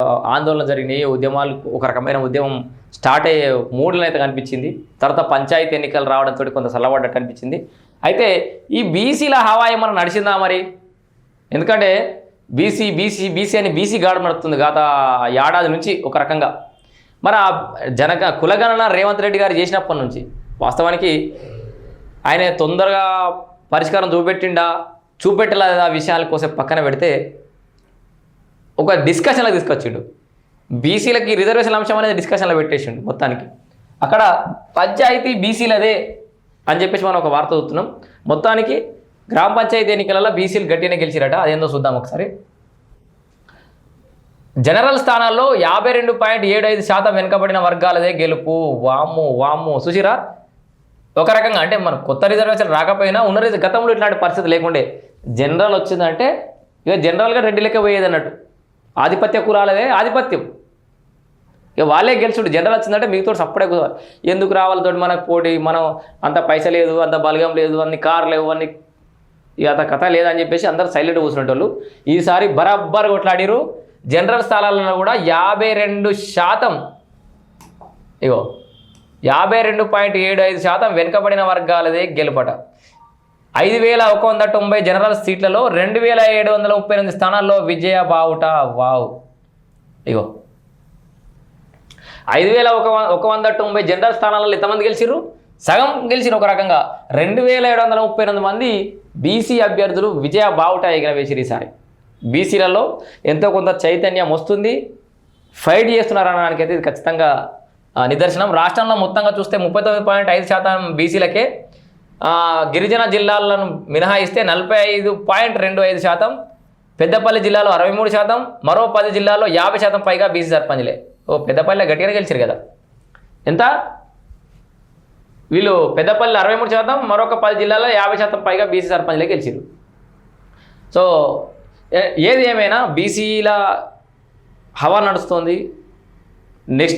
ఆందోళన జరిగినాయి, ఉద్యమాలు ఒక రకమైన ఉద్యమం స్టార్ట్ అయ్యే మూడ్లను అయితే కనిపించింది. తర్వాత పంచాయతీ ఎన్నికలు రావడంతో కొంత చల్లబడ్డట్టు అనిపించింది. అయితే ఈ బీసీల హవా ఏమన్నా నడిచిందా మరి? ఎందుకంటే బీసీ బీసీ బీసీ అని బీసీ గాడు నడుస్తుంది గత ఏడాది నుంచి ఒక రకంగా. మరి ఆ కులగణన రేవంత్ రెడ్డి గారు చేసినప్పటి నుంచి వాస్తవానికి ఆయన తొందరగా పరిష్కారం చూపెట్టలేదా విషయాల కోసం పక్కన పెడితే ఒక డిస్కషన్లో తీసుకొచ్చిండు. బీసీలకి రిజర్వేషన్ అంశం అనేది డిస్కషన్లో పెట్టేసిండు. మొత్తానికి అక్కడ పంచాయతీ బీసీలదే అని చెప్పేసి మనం ఒక వార్త చూస్తున్నాం. మొత్తానికి గ్రామ పంచాయతీ ఎన్నికలలో బీసీలు గట్టిగానే గెలిచిరట. అదేందో చూద్దాం ఒకసారి. జనరల్ స్థానాల్లో 52.75% వెనుకబడిన వర్గాలదే గెలుపు. వామ్ము సుశీరా. ఒక రకంగా అంటే మన కొత్త రిజర్వేషన్ రాకపోయినా ఉన్న గతంలో ఇట్లాంటి పరిస్థితి లేకుండే. జనరల్ వచ్చిందంటే ఇక జనరల్గా రెడ్డి లెక్క పోయేది అన్నట్టు. ఆధిపత్య కులాలదే ఆధిపత్యం, ఇక వాళ్ళే గెలుచుడు. జనరల్ వచ్చిందంటే మీతో సప్పుడే కుదరాలి. ఎందుకు రావాలతో మనకు పోటీ, మనం అంత పైస లేదు, అంత బలగం లేదు, అన్ని కార్లు లేవు, అన్ని ఇక అంత కథ లేదని చెప్పేసి అందరు సైలెంట్ కూర్చునేటోళ్ళు. ఈసారి బరాబ్బర్ కొట్లాడిరు. జనరల్ స్థానాలలో కూడా 52%, ఇగో 52.75% వెనుకబడిన వర్గాలదే గెలుపట. 5,190 జనరల్ సీట్లలో 2,738 స్థానాల్లో విజయ బావుట. వావ్. ఇగో 5,190 జనరల్ స్థానాలలో ఎంతమంది గెలిచిర్రు? సగం గెలిచిరు. ఒక రకంగా 2,738 మంది బీసీ అభ్యర్థులు విజయ బావుట ఎగరవేసిరు. ఈసారి బీసీలలో ఎంతో కొంత చైతన్యం వస్తుంది, ఫైట్ చేస్తున్నారు అనడానికి అయితే ఇది ఖచ్చితంగా నిదర్శనం. రాష్ట్రంలో మొత్తంగా చూస్తే 39.5% బీసీలకే, గిరిజన జిల్లాలను మినహాయిస్తే 45.25%, పెద్దపల్లి జిల్లాలో 63%, మరో 10 జిల్లాల్లో 50% పైగా బీసీ సర్పంచ్లే. పెద్దపల్లి గట్టిగానే గెలిచారు కదా. ఎంత వీళ్ళు? పెద్దపల్లి 63%, మరొక 10 జిల్లాల్లో 50% పైగా బీసీ సర్పంచ్లే గెలిచారు. సో ఏది ఏమైనా బీసీల హవా నడుస్తుంది. నెక్స్ట్